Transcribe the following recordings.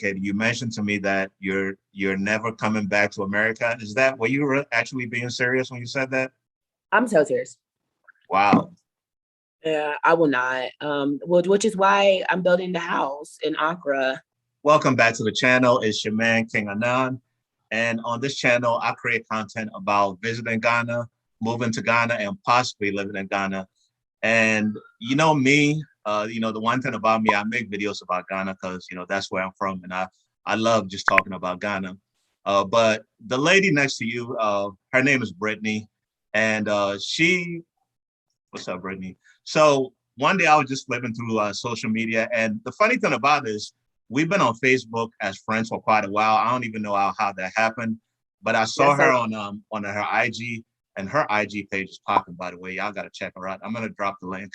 You mentioned to me that you're never coming back to America. Is that were you actually being serious when you said that? I'm so serious. Wow. Yeah, I will not. Which is why I'm building the house in Accra. Welcome back to the channel. It's your man, King Anan. And on this channel, I create content about visiting Ghana, moving to Ghana, and possibly living in Ghana. And you know me, the one thing about me, I make videos about Ghana because, that's where I'm from. And I love just talking about Ghana. But the lady next to you, her name is Brittney. And what's up, Brittney? So one day I was just flipping through social media. And the funny thing about it is we've been on Facebook as friends for quite a while. I don't even know how that happened. But I saw her on her IG, and her IG page is popping, by the way. Y'all got to check her out. I'm going to drop the link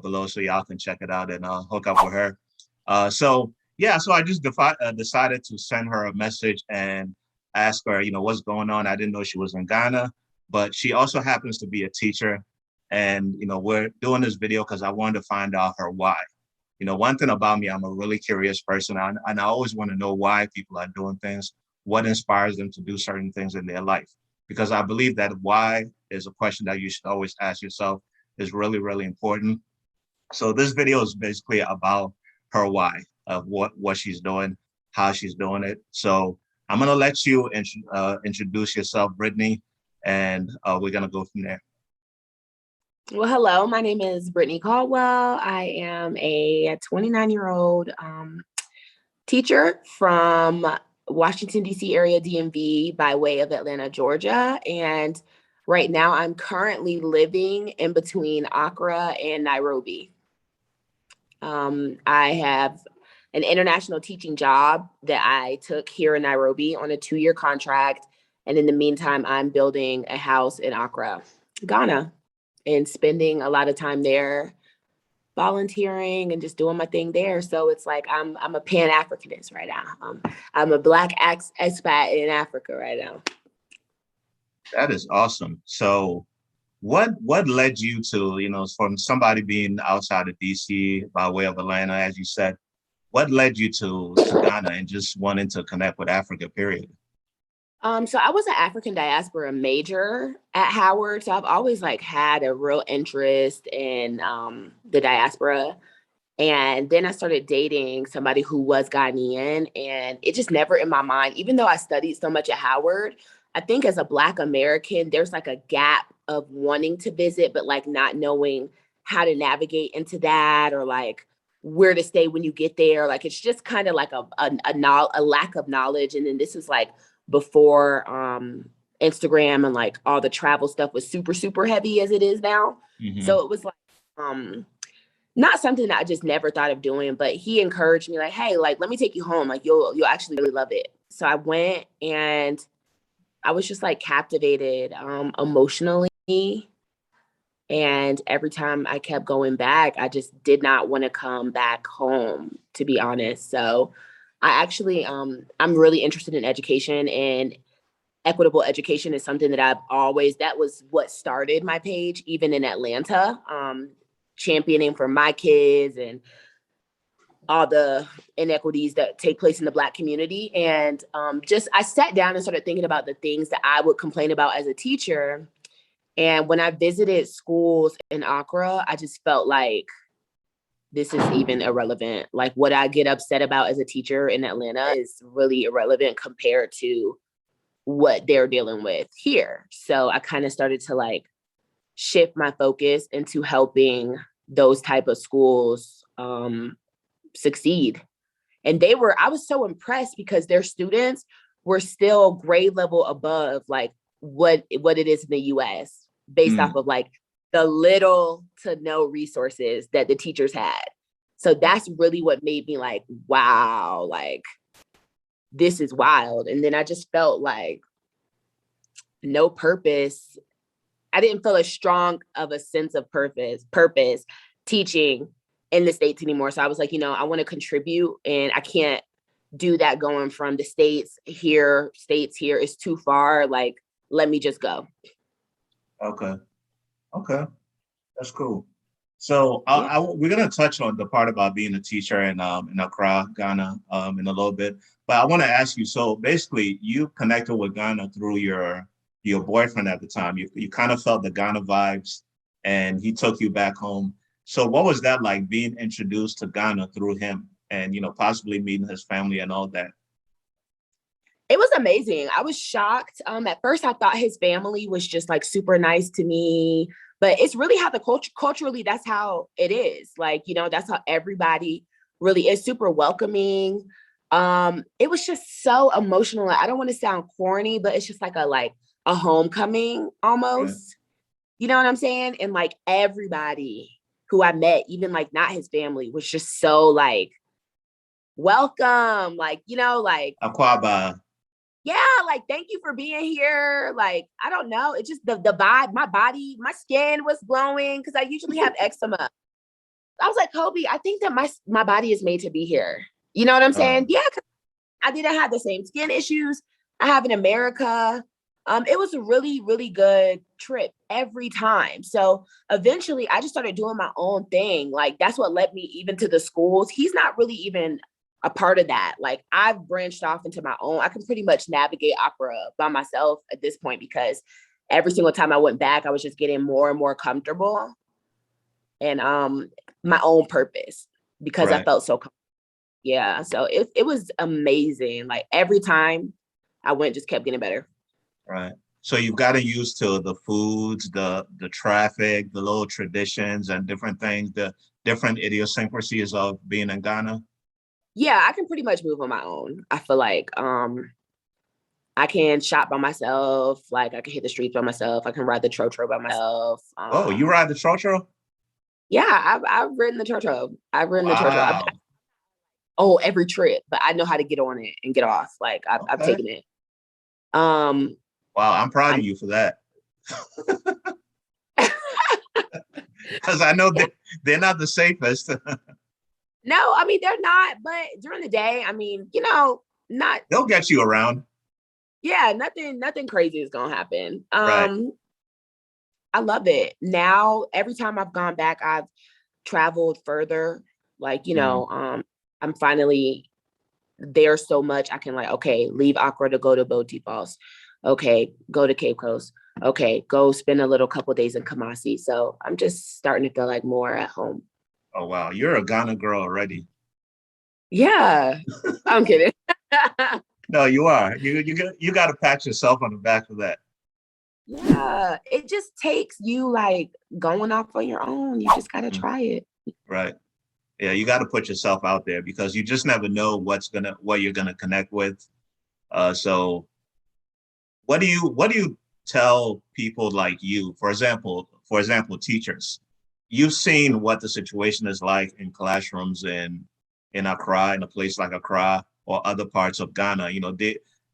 below so y'all can check it out and hook up with her. So I just decided to send her a message and ask her, what's going on. I didn't know she was in Ghana, but she also happens to be a teacher. And, we're doing this video because I wanted to find out her why. One thing about me, I'm a really curious person, and I always want to know why people are doing things, what inspires them to do certain things in their life. Because I believe that why is a question that you should always ask yourself, is really, really important. So this video is basically about her why of what she's doing, how she's doing it. So I'm going to let you introduce yourself, Brittney, and we're going to go from there. Well, hello, my name is Brittney Caldwell. I am a 29-year-old teacher from Washington, D.C. area, DMV, by way of Atlanta, Georgia. And right now I'm currently living in between Accra and Nairobi. I have an international teaching job that I took here in Nairobi on a 2-year contract. And in the meantime, I'm building a house in Accra, Ghana, and spending a lot of time there volunteering and just doing my thing there. So it's like I'm a Pan-Africanist right now. I'm a Black expat in Africa right now. That is awesome. So what led you to, from somebody being outside of DC by way of Atlanta, as you said, what led you to Ghana and just wanting to connect with Africa, period? So I was an African diaspora major at Howard. So I've always had a real interest in the diaspora. And then I started dating somebody who was Ghanaian, and it just never in my mind, even though I studied so much at Howard, I think as a Black American, there's a gap of wanting to visit, but not knowing how to navigate into that, or where to stay when you get there. It's just kind of a lack of knowledge. And then this is before Instagram and all the travel stuff was super, super heavy as it is now. Mm-hmm. So it was not something that I just never thought of doing, but he encouraged me hey, let me take you home. You'll actually really love it. So I went, and I was just captivated emotionally. And every time I kept going back, I just did not want to come back home, to be honest. So I actually, I'm really interested in education, and equitable education is something that that was what started my page, even in Atlanta, championing for my kids and all the inequities that take place in the Black community. And I sat down and started thinking about the things that I would complain about as a teacher. And when I visited schools in Accra, I just felt this is even irrelevant. What I get upset about as a teacher in Atlanta is really irrelevant compared to what they're dealing with here. So I kind of started to shift my focus into helping those type of schools succeed. And I was so impressed because their students were still grade level above what it is in the US based off of the little to no resources that the teachers had. So that's really what made me wow, this is wild. And then I just felt no purpose. I didn't feel as strong of a sense of purpose teaching in the States anymore. So I was I want to contribute, and I can't do that going from the States here is too far. Let me just go. Okay. That's cool. So Yeah. we're gonna touch on the part about being a teacher in Accra, Ghana, in a little bit. But I want to ask you. So basically, you connected with Ghana through your boyfriend at the time. You kind of felt the Ghana vibes, and he took you back home. So what was that like being introduced to Ghana through him, and possibly meeting his family and all that? It was amazing. I was shocked. At first, I thought his family was just like super nice to me, but it's really how the culturally, that's how it is. Like, that's how everybody really is, super welcoming. It was just so emotional. I don't want to sound corny, but it's just like a homecoming Right. almost. You know what I'm saying? And like everybody who I met, even like not his family, was just so like welcome, like Aquaba. yeah, like thank you for being here. Like, I don't know. It's just the vibe, my body, my skin was glowing because I usually have eczema. I was like, Kobe, I think that my body is made to be here. You know what I'm saying? Yeah, 'cause I didn't have the same skin issues I have in America. It was a really, really good trip every time. So eventually I just started doing my own thing. Like that's what led me even to the schools. He's not really even a part of that. Like I've branched off into my own. I can pretty much navigate opera by myself at this point because every single time I went back, I was just getting more and more comfortable and my own purpose because I Right. felt so comfortable. Yeah. So it was amazing. Like every time I went, just kept getting better. Right. So you've gotten used to the foods, the traffic, the little traditions and different things, the different idiosyncrasies of being in Ghana. Yeah, I can pretty much move on my own. I feel like I can shop by myself, like I can hit the streets by myself, I can ride the trotro by myself. Oh, you ride the trotro? Yeah, I've ridden the trotro. I've ridden the trotro. Wow. Every trip, but I know how to get on it and get off. Like I've Okay. taken it. Um Wow, I'm proud I of you for that. Because I know yeah, they're not the safest. no, I mean they're not, but during the day, I mean, not They'll get you around. yeah, nothing crazy is gonna happen. Right. I love it. Now, every time I've gone back, I've traveled further. Like, Mhm. I'm finally there so much I can like, okay, leave Accra to go to Boti Falls. Okay, go to Cape Coast. Okay, go spend a little couple days in Kumasi. So I'm just starting to feel like more at home. Oh wow, you're a Ghana girl already. Yeah, I'm kidding. No, you are. You got to pat yourself on the back for that. Yeah, it just takes you like going off on your own. You just gotta Mhm. try it. Right. Yeah, you got to put yourself out there because you just never know what you're gonna connect with. So what do you tell people like you, for example, teachers? You've seen what the situation is like in classrooms in Accra, in a place like Accra or other parts of Ghana.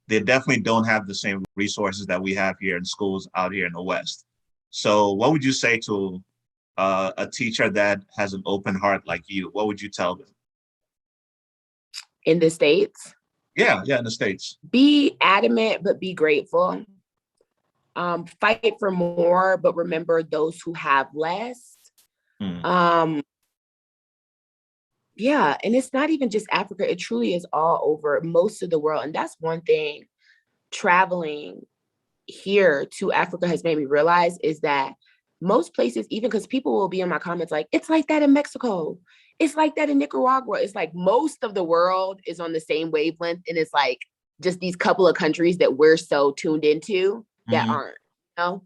They definitely don't have the same resources that we have here in schools out here in the West. So what would you say to a teacher that has an open heart like you? What would you tell them? In the States, Yeah, yeah, in the States. be adamant, but be grateful. Fight for more, but remember those who have less. Mm, Um, yeah, and it's not even just Africa, it truly is all over most of the world. And that's one thing traveling here to Africa has made me realize is that most places, even because people will be in my comments like, it's like that in Mexico. It's like that in Nicaragua. It's like most of the world is on the same wavelength. And it's like just these couple of countries that we're so tuned into that mhm, aren't, you know?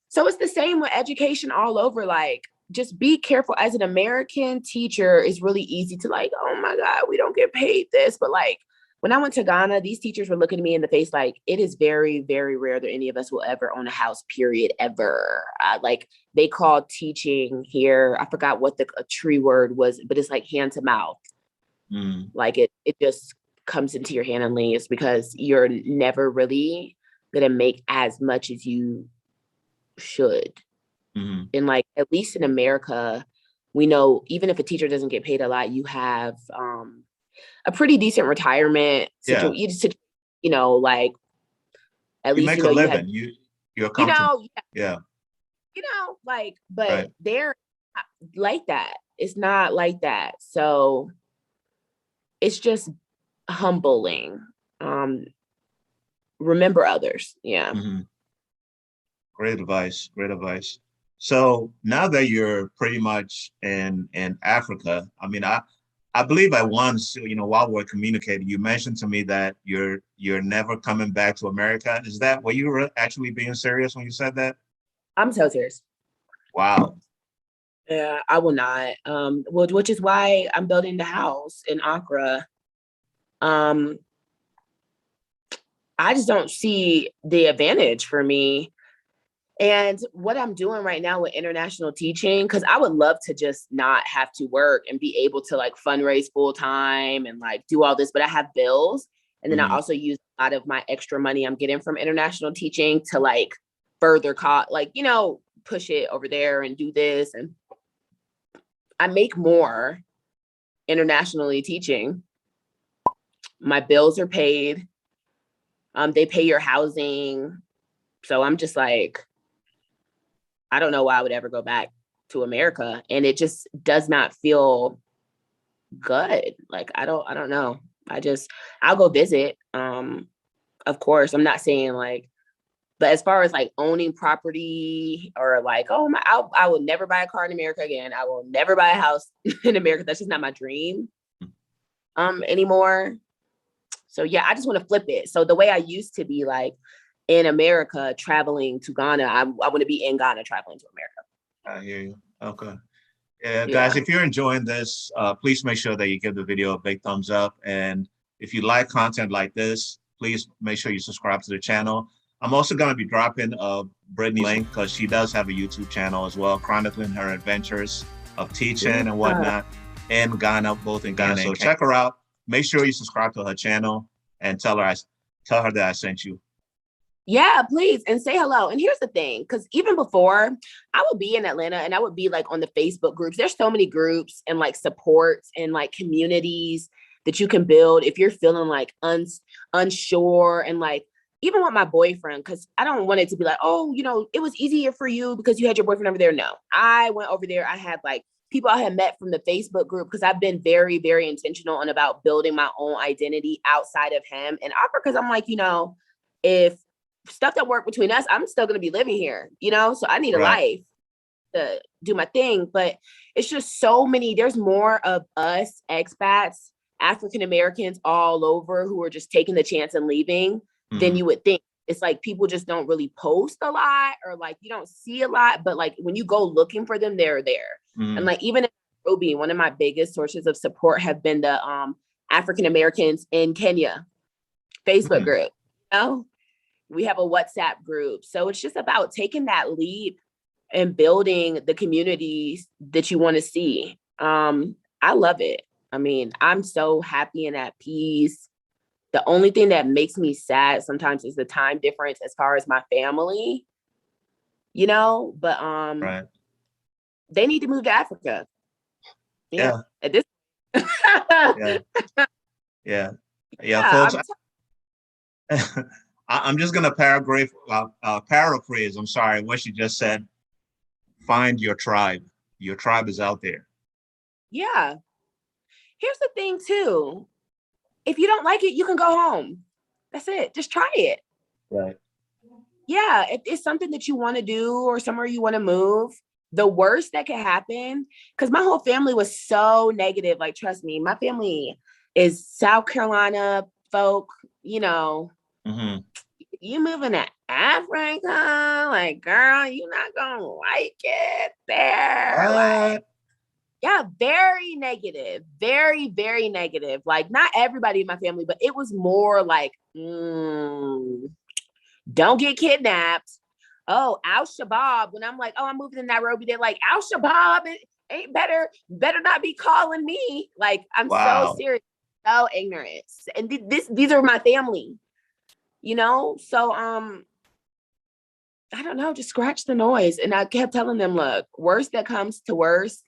So it's the same with education all over. Like, just be careful. As an American teacher, it's really easy to like, oh my God, we don't get paid this. But like, when I went to Ghana, these teachers were looking at me in the face like, it is very, very rare that any of us will ever own a house, period, ever. Like, they called teaching here, I forgot what the a tree word was, but it's like hand to mouth. mm, Like, it just comes into your hand and leaves because you're never really going to make as much as you should. mhm. And like at least in America, we know even if a teacher doesn't get paid a lot, you have a pretty decent retirement Yeah, situation. Like at you least make a you have living. You're you comfortable. know Yeah, like but right. there like that. It's not like that. So it's just humbling. Remember others. Yeah. Hmm. Great advice. Great advice. So now that you're pretty much in Africa, I mean, I believe at once, while we're communicating, you mentioned to me that you're never coming back to America. Is that were you actually being serious when you said that? I'm so serious. Wow. Yeah, I will not. Which is why I'm building the house in Accra. Um, I just don't see the advantage for me. And what I'm doing right now with international teaching, because I would love to just not have to work and be able to like fundraise full time and like do all this, but I have bills. And then I Hmm. also use a lot of my extra money I'm getting from international teaching to like further push it over there and do this. And I make more internationally teaching. My bills are paid. They pay your housing. So I'm just like, I don't know why I would ever go back to America. And it just does not feel good. Like I don't know. I'll go visit. Of course, I'm not saying like, but as far as like owning property or like, I will never buy a car in America again. I will never buy a house in America. That's just not my dream anymore. So yeah, I just want to flip it. So the way I used to be like in America traveling to Ghana, I want to be in Ghana traveling to America. I hear you. Okay. Yeah, guys, Yeah. if you're enjoying this, please make sure that you give the video a big thumbs up. And if you like content like this, please make sure you subscribe to the channel. I'm also going to be dropping Brittney's link because she does have a YouTube channel as well, chronicling her adventures of teaching and whatnot in Ghana, both in Ghana. So check her out. Make sure you subscribe to her channel and tell her that I sent you. Yeah, please. And say hello. And here's the thing, because even before I would be in Atlanta and I would be like on the Facebook groups. There's so many groups and like supports and like communities that you can build if you're feeling like unsure and like even with my boyfriend, because I don't want it to be like, oh, it was easier for you because you had your boyfriend over there. No, I went over there. I had like people I had met from the Facebook group because I've been very, very intentional and about building my own identity outside of him and Opera. Because I'm like, if stuff that worked between us, I'm still going to be living here, so I need a Right. life to do my thing. But it's just so many, there's more of us expats, African Americans all over who are just taking the chance and leaving than you would think. It's like people just don't really post a lot or like you don't see a lot, but like when you go looking for them, they're there. And like even in Nairobi, one of my biggest sources of support have been the African Americans in Kenya Facebook group. We have a WhatsApp group. So it's just about taking that leap and building the communities that you want to see. I love it. I mean, I'm so happy and at peace. The only thing that makes me sad sometimes is the time difference as far as my family, but Right. they need to move to Africa. Yeah. At this Yeah. Yeah. Yeah, yeah, folks. I'm just gonna paraphrase. I'm sorry, what she just said. Find your tribe. Your tribe is out there. yeah. Here's the thing too. If you don't like it, you can go home. That's it. Just try it. Right. Yeah, if it's something that you want to do or somewhere you want to move, the worst that could happen, because my whole family was so negative. Like, trust me, my family is South Carolina folk, Mm-hmm. you moving to Africa, like, girl, you're not gonna like it there. Like, What? yeah, very negative, very, very negative. Like, not everybody in my family, but it was more like, don't get kidnapped. Oh, Al Shabaab. When I'm like, oh, I'm moving to Nairobi, they're like, Al Shabaab ain't better not be calling me. Like, I'm so Wow. serious, so ignorant. And these are my family, So I don't know, just scratch the noise. And I kept telling them, look, worst that comes to worst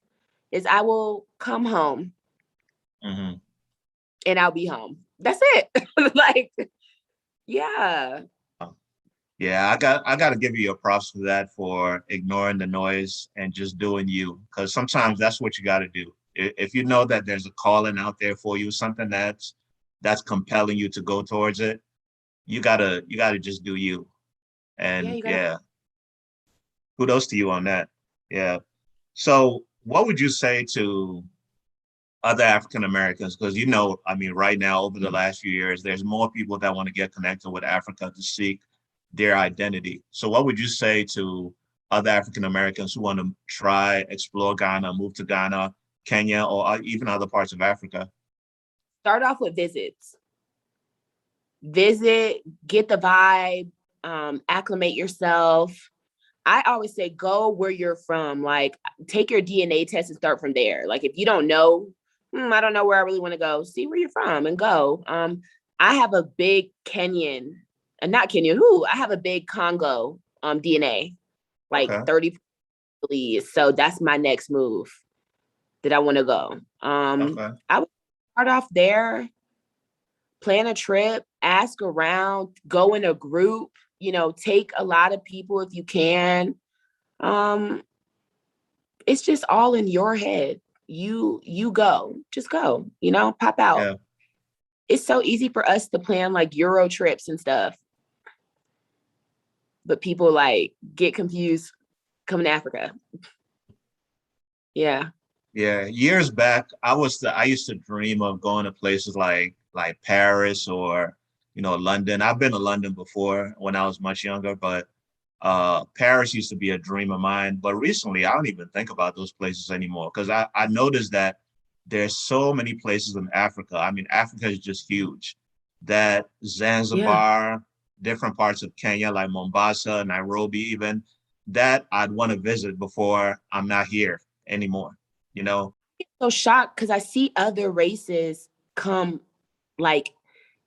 is I will come home Mm-hmm. and I'll be home. That's it. Like, yeah. Yeah, I got to give you your props for that, for ignoring the noise and just doing you, because sometimes that's what you got to do. If you know that there's a calling out there for you, something that's compelling you to go towards it, you gotta just do you. Yeah, And you gotta. yeah, kudos to you on that. Yeah. So what would you say to other African Americans? Because I mean, right now, over the last few years, there's more people that want to get connected with Africa to seek their identity. So what would you say to other African Americans who want to try, explore Ghana, move to Ghana, Kenya, or even other parts of Africa? Start off with visits. Visit, get the vibe, acclimate yourself. I always say go where you're from. Like, take your DNA test and start from there. Like, if you don't know, I don't know where I really want to go. See where you're from and go. I have a big Kenyan, and not Kenyan. I have a big Congo DNA, like Okay. 30, please. So that's my next move that I want to go. Okay. I would start off there, plan a trip, ask around, go in a group, take a lot of people if you can. Um, it's just all in your head. You go, just go, pop out. Yeah. It's so easy for us to plan like Euro trips and stuff, but people like get confused coming to Africa. Yeah. Yeah. Years back, I used to dream of going to places like Paris or London. I've been to London before when I was much younger, but Paris used to be a dream of mine. But recently, I don't even think about those places anymore because I noticed that there's so many places in Africa. I mean, Africa is just huge. That Yeah. Zanzibar, different parts of Kenya like Mombasa, Nairobi, even that I'd want to visit before I'm not here anymore. You know? So shocked because I see other races come like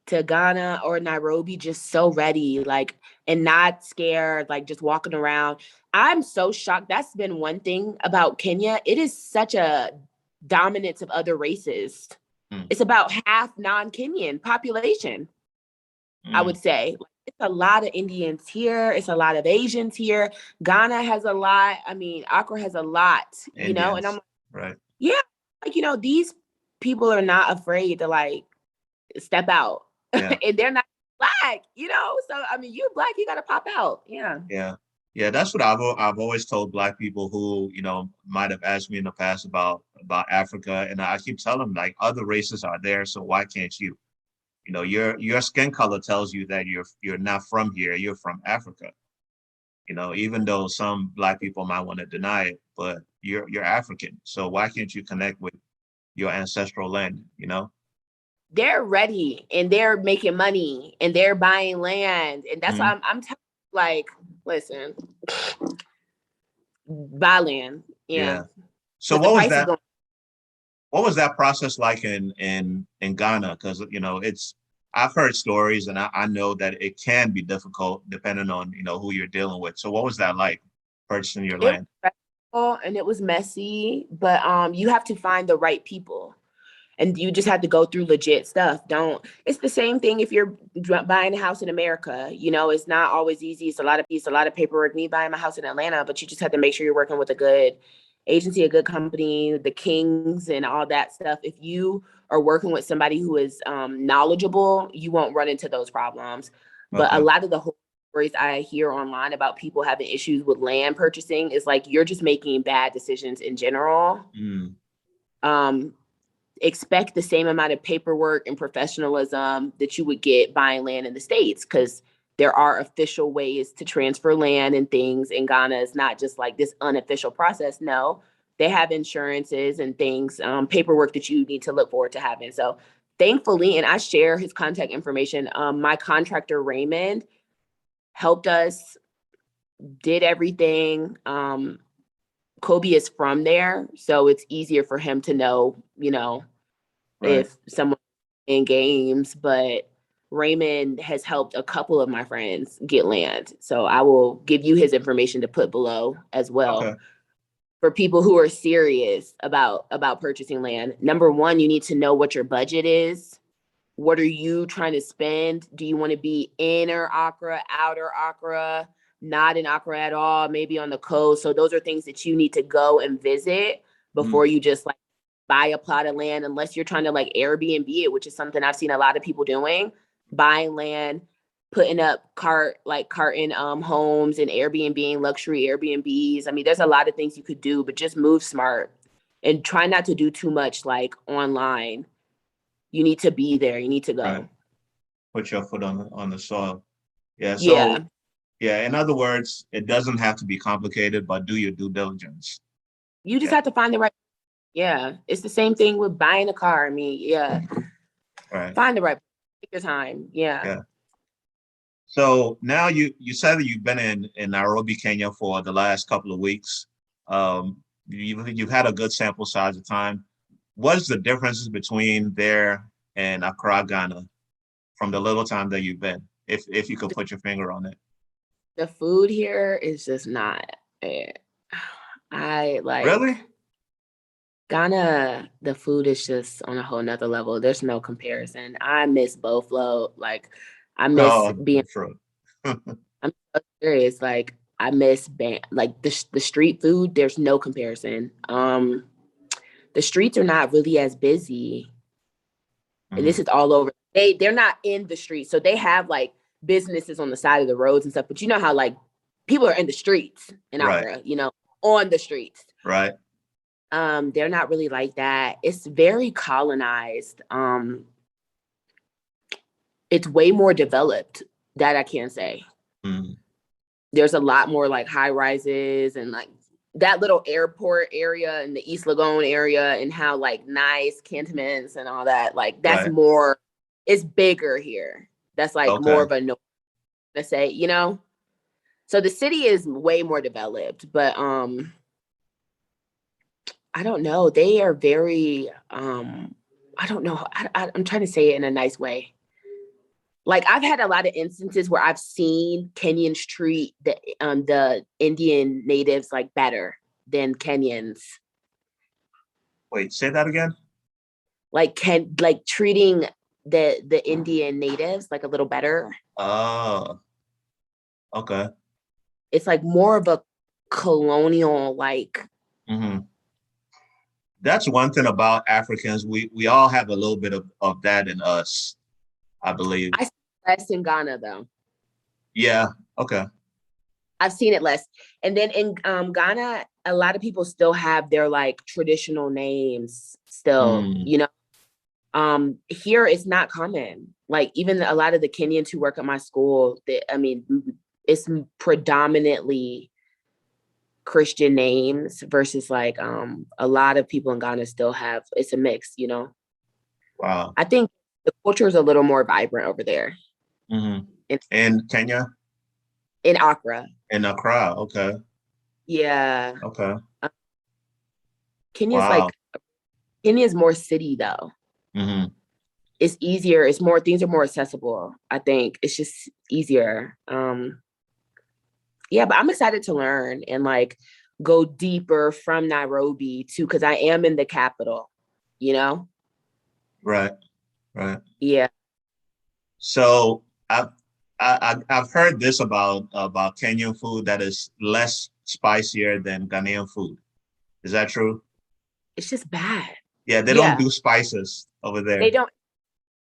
to Ghana or Nairobi just so ready, like, and not scared, like just walking around. I'm so shocked. That's been one thing about Kenya. It is such a dominance of other races. Mm, It's about half non-Kenyan population, I mm. would say. It's a lot of Indians here. It's a lot of Asians here. Ghana has a lot. I mean, Accra has a lot, and I'm Indians, like, right? yeah, like, these people are not afraid to like step out Yeah. and they're not black, so I mean, you black, you gotta pop out. Yeah. Yeah. Yeah, that's what I've always told Black people who, might have asked me in the past about Africa. And I keep telling them like other races are there, so why can't you? Your skin color tells you that you're not from here, you're from Africa. Even though some Black people might want to deny it, but you're African. So why can't you connect with your ancestral land? They're ready and they're making money and they're buying land, and that's why Mhm. I'm telling you, like, listen, buy land. Yeah, Yeah. So because the what was price is that? going. What was that process like in Ghana? Because it's I've heard stories and I know that it can be difficult depending on who you're dealing with. So what was that like purchasing your It land? was stressful and it was messy, but you have to find the right people. And you just have to go through legit stuff. It's the same thing if you're buying a house in America. It's not always easy. It's a lot of paperwork. Me buying my house in Atlanta, but you just have to make sure you're working with a good agency, a good company, the Kings and all that stuff. If you are working with somebody who is knowledgeable, you won't run into those problems. But a Okay. lot of the whole stories I hear online about people having issues with land purchasing is like you're just making bad decisions in general. Mm, Um, expect the same amount of paperwork and professionalism that you would get buying land in the States, because there are official ways to transfer land and things in Ghana. It's not just like this unofficial process. No, they have insurances and things, paperwork that you need to look forward to having. So thankfully, and I share his contact information, my contractor Raymond helped us, did everything. Kobe is from there, so it's easier for him to know, right. if someone in games, but Raymond has helped a couple of my friends get land. So I will give you his information to put below as well Okay. for people who are serious about purchasing land. Number one, you need to know what your budget is, what are you trying to spend? Do you want to be inner Accra, outer Accra, not in Accra at all, maybe on the coast? So those are things that you need to go and visit before you just like buy a plot of land, unless you're trying to like Airbnb it, which is something I've seen a lot of people doing, buying land, putting up carton homes and Airbnb, luxury Airbnbs. I mean, there's a lot of things you could do, but just move smart and try not to do too much like online. You need to be there. You need to go. Right. Put your foot on the soil. Yeah. So Yeah. yeah, in other words, it doesn't have to be complicated, but do your due diligence. You just have to find the right. Yeah. It's the same thing with buying a car. I mean, yeah. Right. Find the right. Take your time. Yeah. Yeah. So now you said that you've been in Nairobi, Kenya for the last couple of weeks. You've had a good sample size of time. What's the differences between there and Accra, Ghana, from the little time that you've been, if you could put your finger on it? The food here is just not it. I like Really? Ghana, the food is just on a whole nother level. There's no comparison. I miss Boflo. Like I miss No, being true. I'm so serious. Like I miss like the street food, there's no comparison. The streets are not really as busy. And this is all over. They're not in the streets. So they have like businesses on the side of the roads and stuff. But you know how like people are in the streets in Accra, Right. you know, on the streets. Right. They're not really like that. It's very colonized. It's way more developed, that I can say. There's a lot more like high rises and like that little airport area in the East Lagoon area and how like nice cantonments and all that. Like that's Right. more, it's bigger here. That's like more Okay. of a, let's say, you know? So the city is way more developed, but I don't know. They are very, I don't know. I'm trying to say it in a nice way. Like I've had a lot of instances where I've seen Kenyans treat the Indian natives like better than Kenyans. Wait, say that again. Like treating the Indian natives like a little better. Oh, okay. It's like more of a colonial like. That's one thing about Africans. We all have a little bit of that in us, I believe. I see less in Ghana though. Yeah. Okay. I've seen it less. And then in Ghana, a lot of people still have their like traditional names still, you know. Here it's not common. Like even a lot of the Kenyans who work at my school, I mean, it's predominantly Christian names versus like a lot of people in Ghana still have, it's a mix, you know. Wow. I think the culture is a little more vibrant over there. In Kenya? In Accra. In Accra, okay. Yeah. Okay. Kenya's Wow. Kenya's more city though. It's easier. It's more, things are more accessible. I think it's just easier. Yeah, but I'm excited to learn and like go deeper from Nairobi too, because I am in the capital, you know? Right. Right. Yeah. So I've heard this about Kenyan food that is less spicier than Ghanaian food. Is that true? It's just bad. Yeah, they don't do spices over there. They don't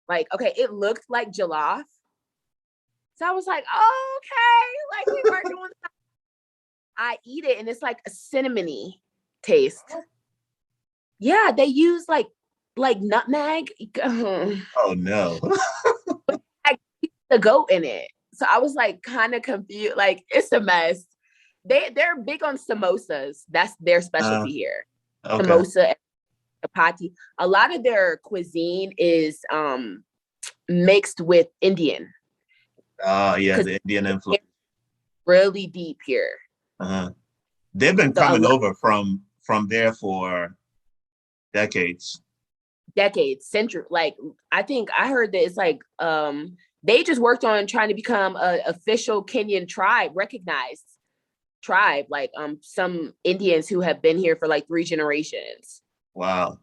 like, okay, it looked like jollof. So I was like, oh, okay, like we were doing something. I eat it and it's like a cinnamony taste. Yeah, they use like nutmeg. Oh no. The goat in it. So I was like kind of confused. Like it's a mess. They're big on samosas. That's their specialty here. Okay. Samosa, chapati. A lot of their cuisine is mixed with Indian. Yeah, the Indian influence. Really deep here. They've been coming over from there for decades. Century. Like I think I heard that it's like they just worked on trying to become an official Kenyan tribe, recognized tribe, like some Indians who have been here for like 3 generations. Wow.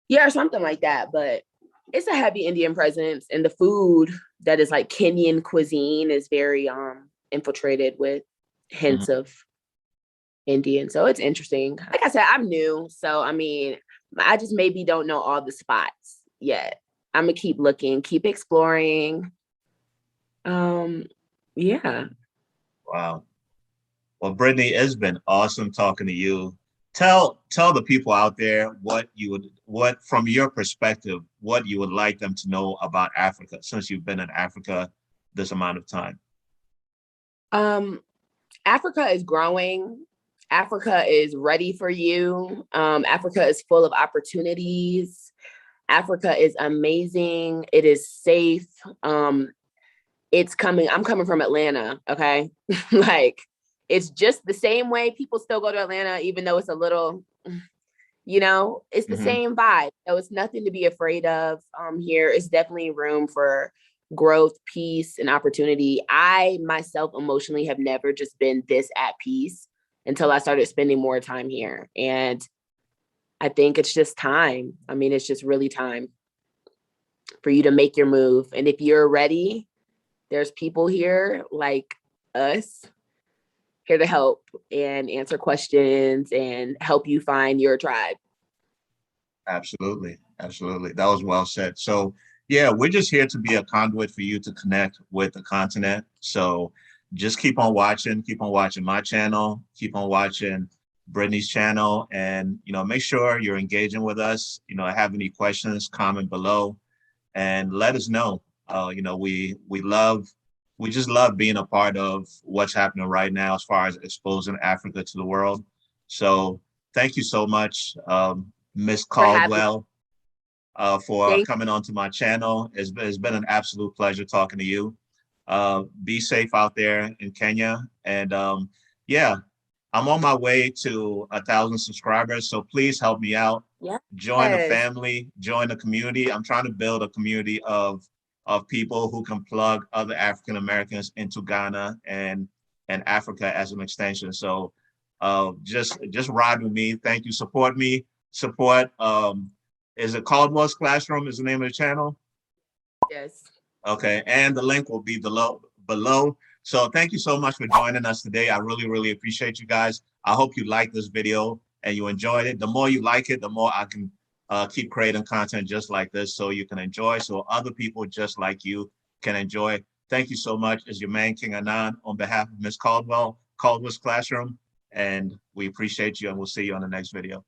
Yeah, or something like that. But It's a heavy Indian presence, and the food that is like Kenyan cuisine is very infiltrated with Mhm. hints of Indian. So it's interesting. Like I said, I'm new. So I mean, I just maybe don't know all the spots yet. I'm gonna keep looking, keep exploring. Um, yeah. Wow. Well, Brittney, it's been awesome talking to you. Tell the people out there what from your perspective, what you would like them to know about Africa since you've been in Africa this amount of time. Um, Africa is growing. Africa is ready for you. Africa is full of opportunities. Africa is amazing. It is safe. It's coming. I'm coming from Atlanta. Okay. Like it's just the same way people still go to Atlanta, even though it's a little, it's the Hmm. same vibe. So it's nothing to be afraid of. Here is definitely room for growth, peace, and opportunity. I myself emotionally have never just been this at peace until I started spending more time here. And I think it's just time. I mean, it's just really time for you to make your move. And if you're ready, there's people here like us here to help and answer questions and help you find your tribe. Absolutely. Absolutely. That was well said. So, yeah, we're just here to be a conduit for you to connect with the continent. So, just keep on watching my channel, keep on watching Brittney's channel, and make sure you're engaging with us. Have any questions, comment below, and let us know. We just love being a part of what's happening right now as far as exposing Africa to the world. So, thank you so much. Miss For having Caldwell, for me. coming onto my channel. It's been an absolute pleasure talking to you. Be safe out there in Kenya. And yeah, I'm on my way to 1,000 subscribers. So please help me out. Join the Yes. family, join the community. I'm trying to build a community of people who can plug other African Americans into Ghana and Africa as an extension. So just ride with me. Thank you. Support me. Support is it Caldwell's Classroom is the name of the channel? Yes. Okay, and the link will be below. So thank you so much for joining us today. I really, really appreciate you guys. I hope you liked this video and you enjoyed it. The more you like it, the more I can keep creating content just like this so you can enjoy, so other people just like you can enjoy. Thank you so much. It's your man, King Anan, on behalf of Miss Caldwell, Caldwell's Classroom, and we appreciate you and we'll see you on the next video.